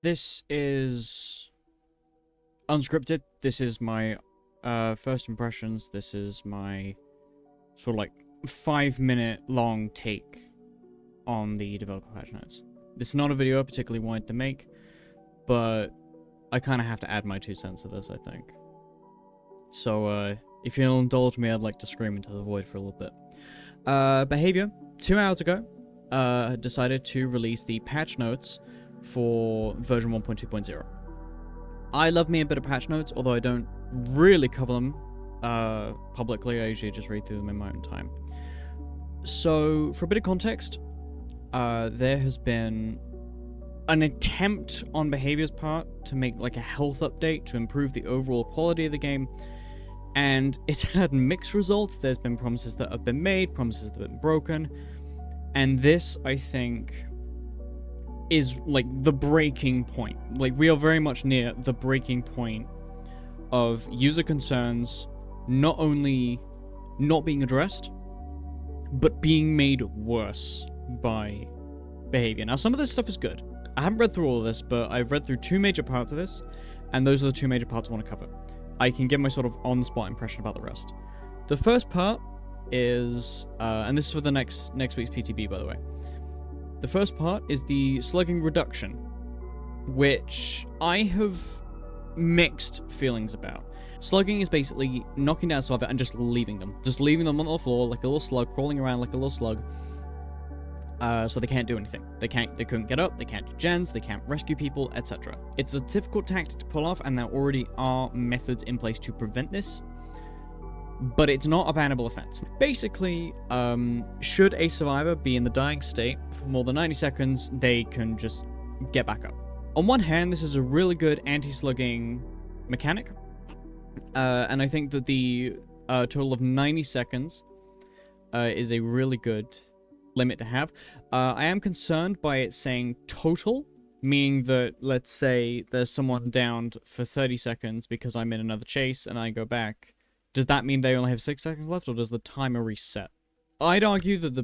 This is unscripted. This is my first impressions. This is my sort of like 5-minute long take on the developer patch notes. This is not a video I particularly wanted to make, but I kind of have to add my 2 cents to this, I think. So, if you'll indulge me, I'd like to scream into the void for a little bit. Behavior, 2 hours ago, decided to release the patch notes for version 1.2.0. I love me a bit of patch notes, although I don't really cover them publicly. I usually just read through them in my own time. So, for a bit of context, there has been an attempt on Behavior's part to make like a health update to improve the overall quality of the game, and it's had mixed results. There's been promises that have been made, promises that have been broken, and this, I think, is like the breaking point. Like, we are very much near the breaking point of user concerns not only not being addressed, but being made worse by Behavior. Now, some of this stuff is good. I haven't read through all of this, but I've read through 2 major parts of this, and those are the 2 major parts I want to cover. I can give my sort of on-the-spot impression about the rest. The first part is, and this is for the next week's PTB, by the way. The first part is the slugging reduction, which I have mixed feelings about. Slugging is basically knocking down survivor and just leaving them. Just leaving them on the floor like a little slug, crawling around like a little slug. So they can't do anything. They couldn't get up, they can't do gens, they can't rescue people, etc. It's a difficult tactic to pull off, and there already are methods in place to prevent this, but it's not a bannable offense. Basically, should a survivor be in the dying state for more than 90 seconds, they can just get back up. On one hand, this is a really good anti-slugging mechanic, and I think that the total of 90 seconds is a really good limit to have. I am concerned by it saying total, meaning that, let's say there's someone downed for 30 seconds because I'm in another chase and I go back. Does that mean they only have 6 seconds left, or does the timer reset? I'd argue that the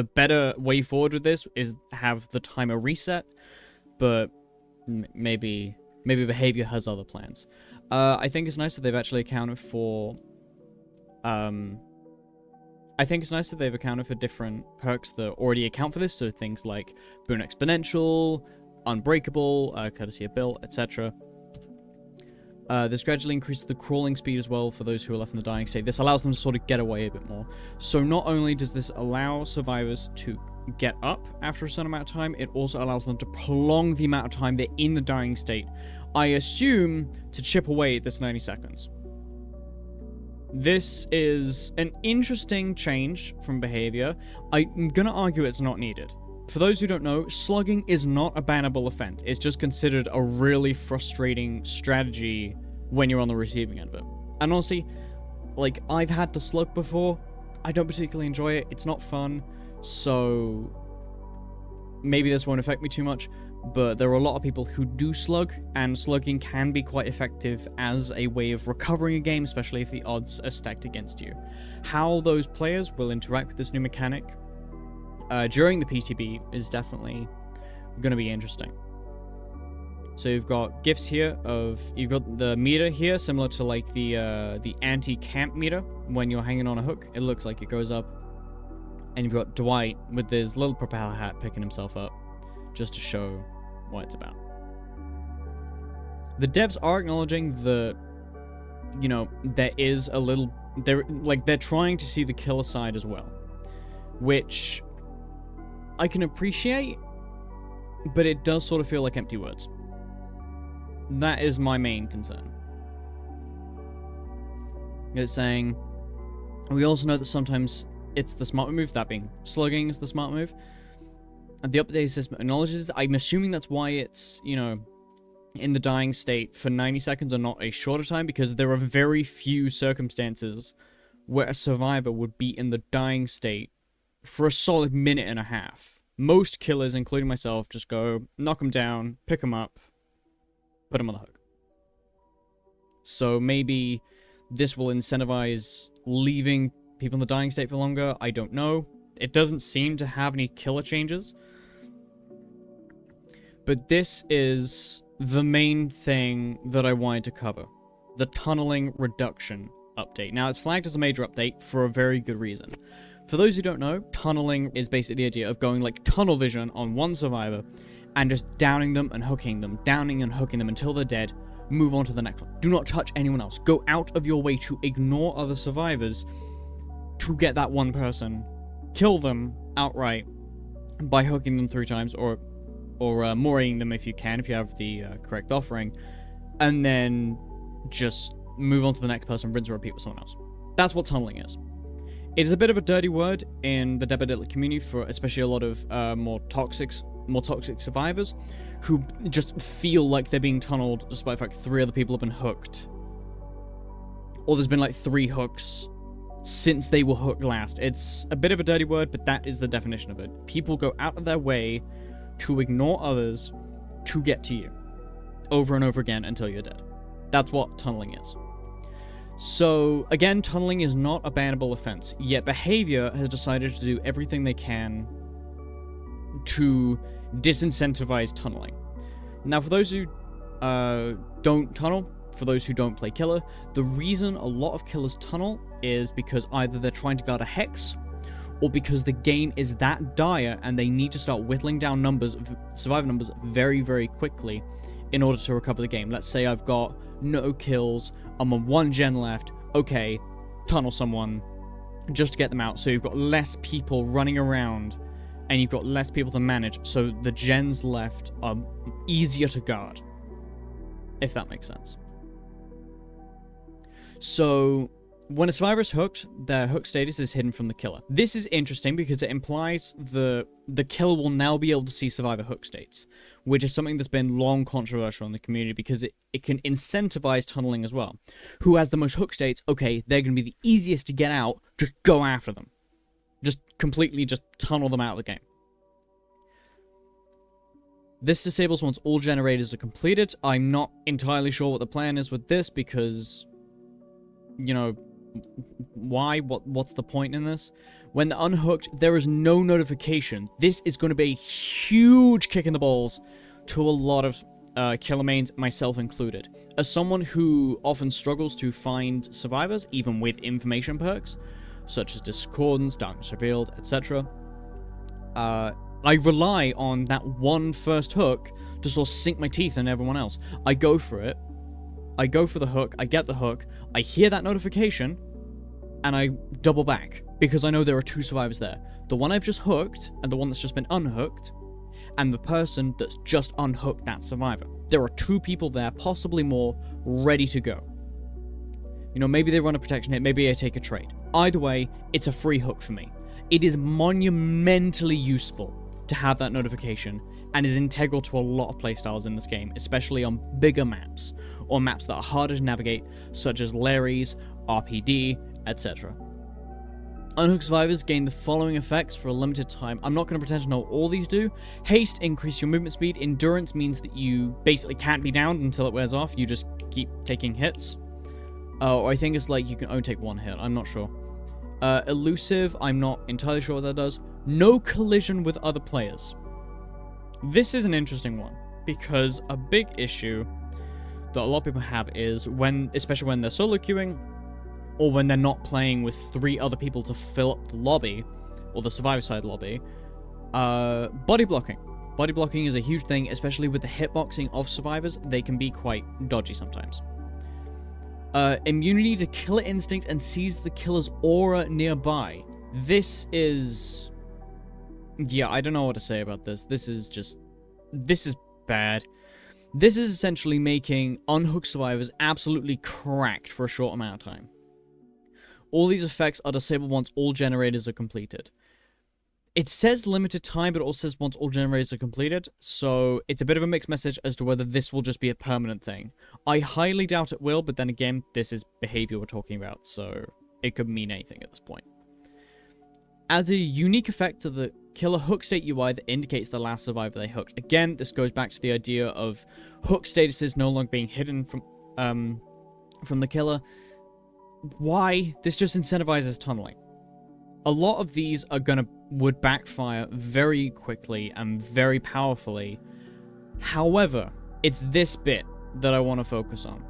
better way forward with this is have the timer reset, but maybe Behavior has other plans. I think it's nice that they've actually accounted for different perks that already account for this, so things like Boon Exponential, Unbreakable, courtesy of Bill, etc. This gradually increases the crawling speed as well for those who are left in the dying state. This allows them to sort of get away a bit more. So not only does this allow survivors to get up after a certain amount of time, it also allows them to prolong the amount of time they're in the dying state. I assume to chip away at this 90 seconds. This is an interesting change from Behavior. I'm gonna argue it's not needed. For those who don't know, slugging is not a bannable offense. It's just considered a really frustrating strategy when you're on the receiving end of it. And honestly, like, I've had to slug before. I don't particularly enjoy it. It's not fun. So maybe this won't affect me too much. But there are a lot of people who do slug, and slugging can be quite effective as a way of recovering a game, especially if the odds are stacked against you. How those players will interact with this new mechanic during the PTB is definitely going to be interesting. So you've got gifts here you've got the meter here, similar to like the anti-camp meter when you're hanging on a hook. It looks like it goes up. And you've got Dwight with his little propeller hat picking himself up, just to show what it's about. The devs are acknowledging that, you know, there is a little, they're trying to see the killer side as well, which I can appreciate, but it does sort of feel like empty words. That is my main concern. It's saying, we also know that sometimes it's the smart move, that being slugging is the smart move. And the update system acknowledges, I'm assuming that's why it's, you know, in the dying state for 90 seconds or not a shorter time, because there are very few circumstances where a survivor would be in the dying state for a solid minute and a half. Most killers, including myself, just go, knock them down, pick them up, put them on the hook. So maybe this will incentivize leaving people in the dying state for longer. I don't know. It doesn't seem to have any killer changes. But this is the main thing that I wanted to cover. The tunneling reduction update. Now, it's flagged as a major update for a very good reason. For those who don't know, tunneling is basically the idea of going like tunnel vision on one survivor and just downing them and hooking them, downing and hooking them until they're dead, move on to the next one. Do not touch anyone else. Go out of your way to ignore other survivors to get that one person. Kill them outright by hooking them 3 times or mooring them if you can, if you have the correct offering, and then just move on to the next person, rinse and repeat with someone else. That's what tunneling is. It is a bit of a dirty word in the Debadilla community for especially a lot of more toxic survivors who just feel like they're being tunneled despite the fact 3 other people have been hooked. Or there's been like 3 hooks since they were hooked last. It's a bit of a dirty word, but that is the definition of it. People go out of their way to ignore others to get to you over and over again until you're dead. That's what tunneling is. So, again, tunneling is not a bannable offense, yet Behavior has decided to do everything they can to disincentivize tunneling. Now, for those who don't tunnel, for those who don't play Killer, the reason a lot of killers tunnel is because either they're trying to guard a hex, or because the game is that dire and they need to start whittling down survivor numbers very, very quickly in order to recover the game. Let's say I've got no kills, I'm on 1 gen left, okay, tunnel someone just to get them out, so you've got less people running around and you've got less people to manage, so the gens left are easier to guard, if that makes sense. So, when a survivor is hooked, their hook status is hidden from the killer. This is interesting because it implies the killer will now be able to see survivor hook states, which is something that's been long controversial in the community because it can incentivize tunneling as well. Who has the most hook states? Okay, they're going to be the easiest to get out, just go after them. Just completely just tunnel them out of the game. This disables once all generators are completed. I'm not entirely sure what the plan is with this because, you know, why? What's the point in this? When they're unhooked, there is no notification. This is going to be a huge kick in the balls to a lot of killer mains, myself included. As someone who often struggles to find survivors, even with information perks, such as Discordance, Darkness Revealed, etc., I rely on that one first hook to sort of sink my teeth in everyone else. I go for it. I go for the hook, I get the hook, I hear that notification, and I double back, because I know there are 2 survivors there. The one I've just hooked, and the one that's just been unhooked, and the person that's just unhooked that survivor. There are 2 people there, possibly more, ready to go. You know, maybe they run a protection hit, maybe I take a trade. Either way, it's a free hook for me. It is monumentally useful to have that notification, and is integral to a lot of playstyles in this game, especially on bigger maps, or maps that are harder to navigate, such as Larry's, RPD, etc. Unhooked survivors gain the following effects for a limited time. I'm not going to pretend to know what all these do. Haste, increase your movement speed. Endurance means that you basically can't be downed until it wears off, you just keep taking hits. Or I think it's like you can only take 1 hit, I'm not sure. Elusive, I'm not entirely sure what that does. No collision with other players. This is an interesting one, because a big issue that a lot of people have is especially when they're solo queuing, or when they're not playing with 3 other people to fill up the lobby, or the survivor side lobby, body blocking. Body blocking is a huge thing, especially with the hitboxing of survivors. They can be quite dodgy sometimes. Immunity to killer instinct and seize the killer's aura nearby. This is... yeah, I don't know what to say about this. This is bad. This is essentially making unhooked survivors absolutely cracked for a short amount of time. All these effects are disabled once all generators are completed. It says limited time, but it also says once all generators are completed, so it's a bit of a mixed message as to whether this will just be a permanent thing. I highly doubt it will, but then again, this is behavior we're talking about, so it could mean anything at this point. Adds a unique effect to the killer hook state UI that indicates the last survivor they hooked. Again, this goes back to the idea of hook statuses no longer being hidden from the killer. Why? This just incentivizes tunneling. A lot of these would backfire very quickly and very powerfully However, it's this bit that I want to focus on.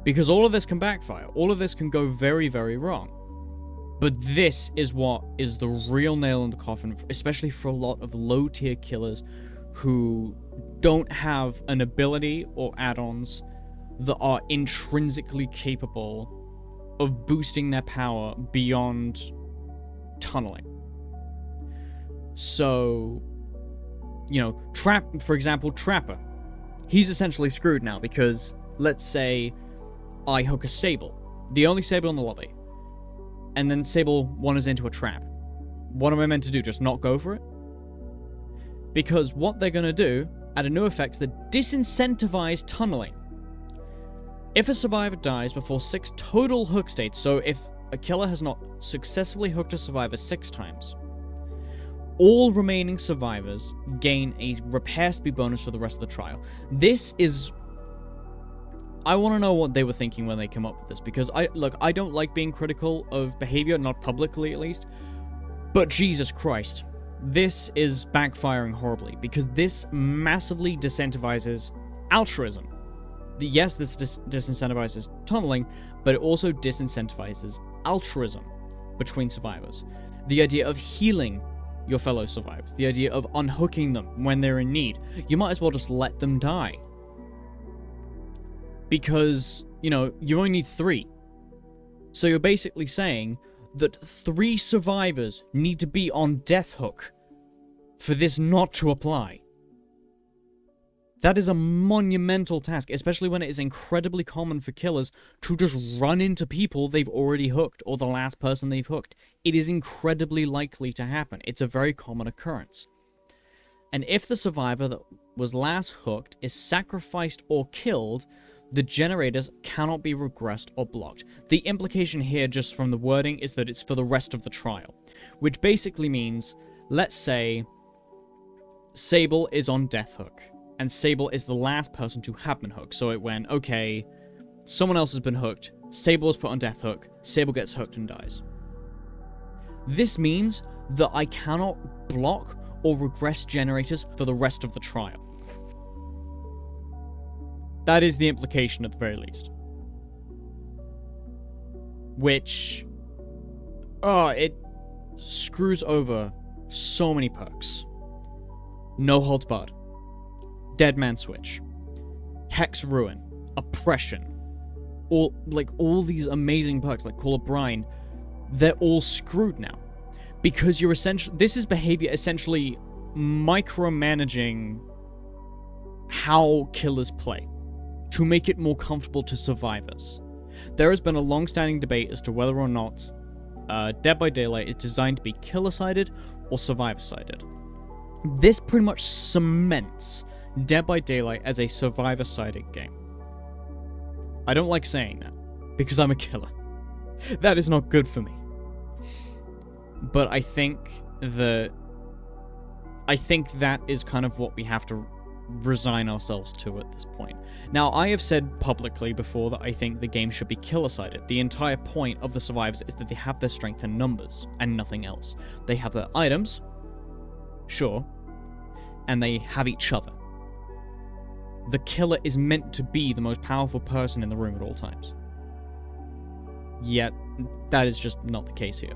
Because all of this can backfire. All of this can go very, very wrong. But this is what is the real nail in the coffin, especially for a lot of low-tier killers who don't have an ability or add-ons that are intrinsically capable of boosting their power beyond tunneling. So, you know, for example, Trapper. He's essentially screwed now because, let's say, I hook a Sable. The only Sable in the lobby. And then Sable wanders into a trap. What am I meant to do? Just not go for it? Because what they're going to do, add a new effect that disincentivize tunneling. If a survivor dies before 6 total hook states, so if a killer has not successfully hooked a survivor 6 times, all remaining survivors gain a repair speed bonus for the rest of the trial. This is... I want to know what they were thinking when they came up with this, because I don't like being critical of behavior, not publicly at least, but Jesus Christ, this is backfiring horribly, because this massively disincentivizes altruism. Yes, this disincentivizes tunneling, but it also disincentivizes altruism between survivors. The idea of healing your fellow survivors, the idea of unhooking them when they're in need. You might as well just let them die. Because, you know, you only need 3. So you're basically saying that 3 survivors need to be on death hook for this not to apply. That is a monumental task, especially when it is incredibly common for killers to just run into people they've already hooked, or the last person they've hooked. It is incredibly likely to happen. It's a very common occurrence. And if the survivor that was last hooked is sacrificed or killed, the generators cannot be regressed or blocked. The implication here, just from the wording, is that it's for the rest of the trial. Which basically means, let's say, Sable is on death hook, and Sable is the last person to have been hooked. So it went, okay, someone else has been hooked, Sable is put on death hook, Sable gets hooked and dies. This means that I cannot block or regress generators for the rest of the trial. That is the implication at the very least. Which, it screws over so many perks. No Holds Barred, Dead Man Switch, Hex Ruin, Oppression, all these amazing perks like Call of Brine, they're all screwed now. Because you're this is behavior essentially micromanaging how killers play, to make it more comfortable to survivors. There has been a long-standing debate as to whether or not Dead by Daylight is designed to be killer-sided or survivor-sided. This pretty much cements Dead by Daylight as a survivor-sided game. I don't like saying that, because I'm a killer. That is not good for me. But I think that is kind of what we have to resign ourselves to at this point. Now, I have said publicly before that I think the game should be killer-sided. The entire point of the survivors is that they have their strength in numbers, and nothing else. They have their items, sure, and they have each other. The killer is meant to be the most powerful person in the room at all times. Yet, that is just not the case here.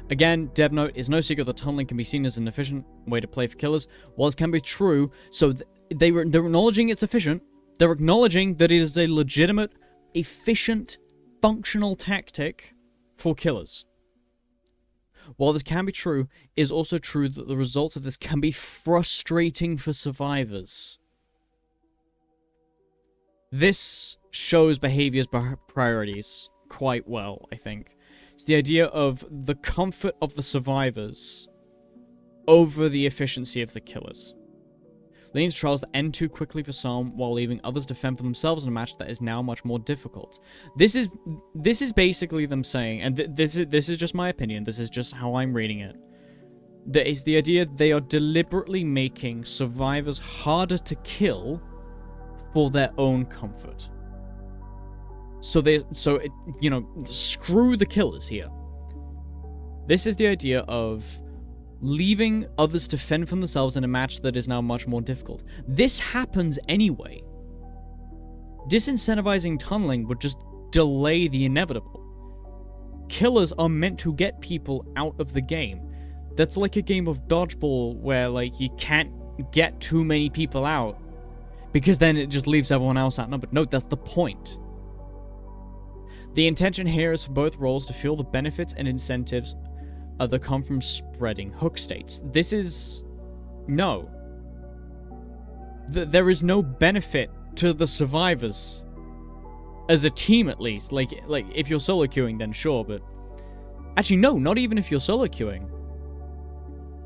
Again, dev note, it's no secret that tunneling can be seen as an efficient way to play for killers. While this can be true, so they're acknowledging it's efficient. They're acknowledging that it is a legitimate, efficient, functional tactic for killers. While this can be true, it is also true that the results of this can be frustrating for survivors. This shows behavior's priorities quite well, I think. It's the idea of the comfort of the survivors over the efficiency of the killers. Leading to trials that end too quickly for some, while leaving others to fend for themselves in a match that is now much more difficult. This is basically them saying, and this is just my opinion, this is just how I'm reading it. That is the idea they are deliberately making survivors harder to kill for their own comfort. So screw the killers here. This is the idea of, leaving others to fend for themselves in a match that is now much more difficult. This happens anyway. Disincentivizing tunneling would just delay the inevitable. Killers are meant to get people out of the game. That's like a game of dodgeball where, like, you can't get too many people out because then it just leaves everyone else outnumbered. No, that's the point. The intention here is for both roles to feel the benefits and incentives that come from spreading hook states. This is... no. There is no benefit to the survivors. As a team, at least. Like if you're solo queuing, then sure, but... actually, no, not even if you're solo queuing.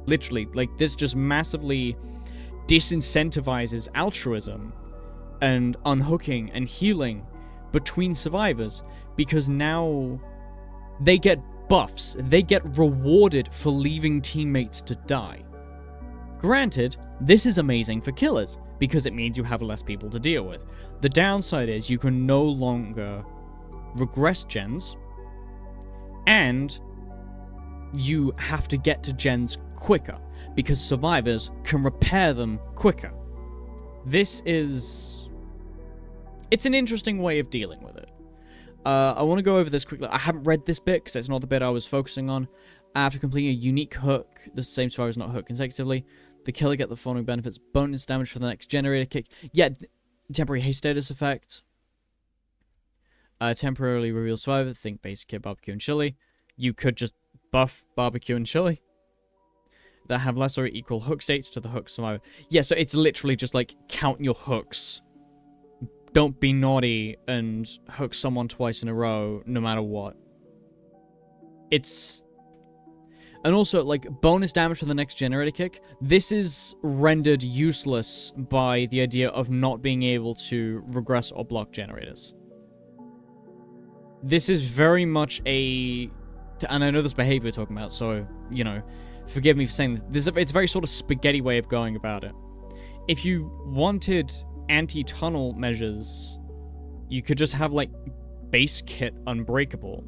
Literally, like, this just massively disincentivizes altruism and unhooking and healing between survivors, because now they get buffs, they get rewarded for leaving teammates to die. Granted, this is amazing for killers, because it means you have less people to deal with. The downside is you can no longer regress gens, and you have to get to gens quicker, because survivors can repair them quicker. This is... it's an interesting way of dealing with it. I want to go over this quickly. I haven't read this bit, because it's not the bit I was focusing on. After completing a unique hook, the same survivor is not hooked consecutively. The killer get the following benefits: bonus damage for the next generator kick. Yeah, temporary haste status effect. Temporarily reveal survivor. Think basic kit, barbecue, and chili. You could just buff barbecue and chili that have less or equal hook states to the hook survivor. Yeah, so it's literally just like count your hooks. Don't be naughty and hook someone twice in a row, no matter what. It's... and also, like, bonus damage for the next generator kick. This is rendered useless by the idea of not being able to regress or block generators. This is very much a... and I know this behavior we're talking about, so, you know, forgive me for saying this. It's a very sort of spaghetti way of going about it. If you wanted anti-tunnel measures, you could just have, like, base kit unbreakable.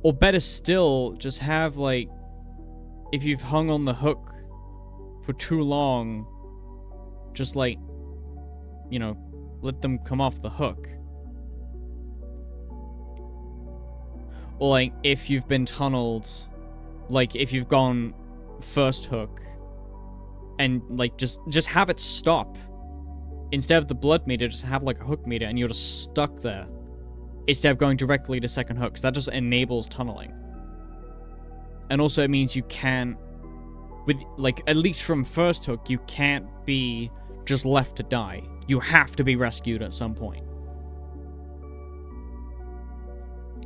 Or better still, just have, like, if you've hung on the hook for too long, just, like, you know, let them come off the hook. Or, like, if you've been tunneled, like, if you've gone first hook, and, like, just have it stop. Instead of the blood meter, just have, like, a hook meter, and you're just stuck there. Instead of going directly to second hook, because that just enables tunneling. And also it means you can't, with, like, at least from first hook, you can't be just left to die. You have to be rescued at some point.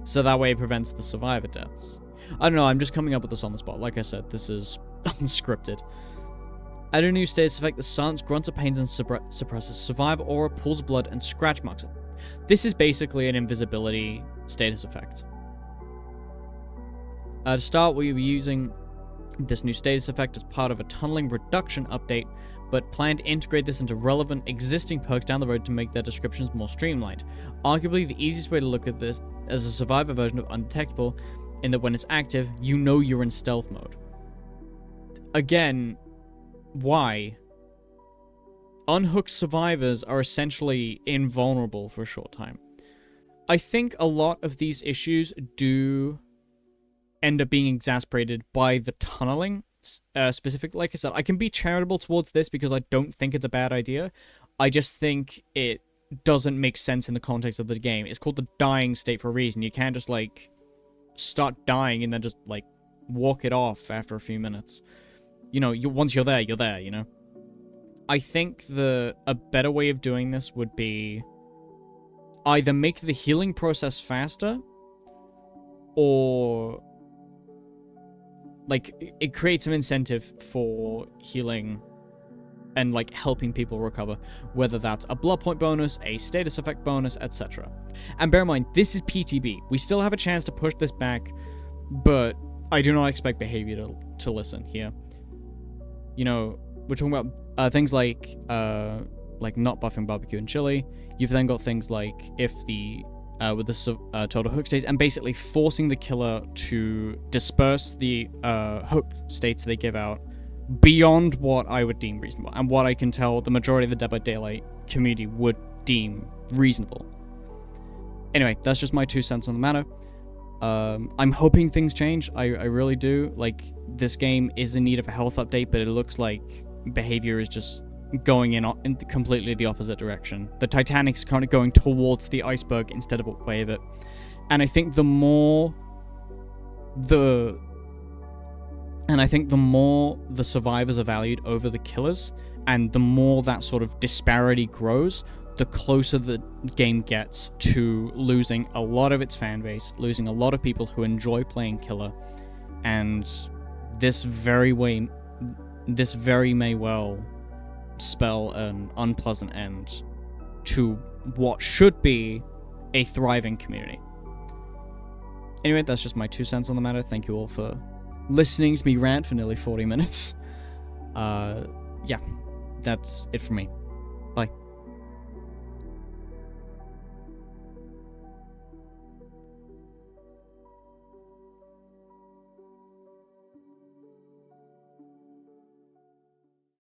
So that way it prevents the survivor deaths. I don't know, I'm just coming up with this on the spot. Like I said, this is unscripted. Add a new status effect that silence grunts or pains and suppresses survivor aura, pulls blood, and scratch marks it. This is basically an invisibility status effect. To start, we will be using this new status effect as part of a tunneling reduction update, but plan to integrate this into relevant existing perks down the road to make their descriptions more streamlined. Arguably, the easiest way to look at this as a survivor version of undetectable, in that when it's active, you know you're in stealth mode. Again, why? Unhooked survivors are essentially invulnerable for a short time. I think a lot of these issues do end up being exasperated by the tunneling, specifically. Like I said, I can be charitable towards this because I don't think it's a bad idea. I just think it doesn't make sense in the context of the game. It's called the dying state for a reason. You can't just, like, start dying and then just, like, walk it off after a few minutes. You know, once you're there, you know? I think a better way of doing this would be either make the healing process faster, or, like, it creates some incentive for healing and, like, helping people recover, whether that's a blood point bonus, a status effect bonus, etc. And bear in mind, this is PTB. We still have a chance to push this back, but I do not expect behavior to listen here. You know, we're talking about things like not buffing barbecue and chili. You've then got things like if the with the total hook states, and basically forcing the killer to disperse the hook states they give out beyond what I would deem reasonable, and what I can tell the majority of the Dead by Daylight community would deem reasonable. Anyway, that's just my 2 cents on the matter. I'm hoping things change. I really do. Like, this game is in need of a health update, but it looks like behavior is just going in completely the opposite direction. The Titanic's kind of going towards the iceberg instead of away of it. And I think the more the survivors are valued over the killers, and the more that sort of disparity grows, the closer the game gets to losing a lot of its fan base, losing a lot of people who enjoy playing killer, and this very may well spell an unpleasant end to what should be a thriving community. Anyway, that's just my 2 cents on the matter. Thank you all for listening to me rant for nearly 40 minutes. Yeah, that's it for me. Bye.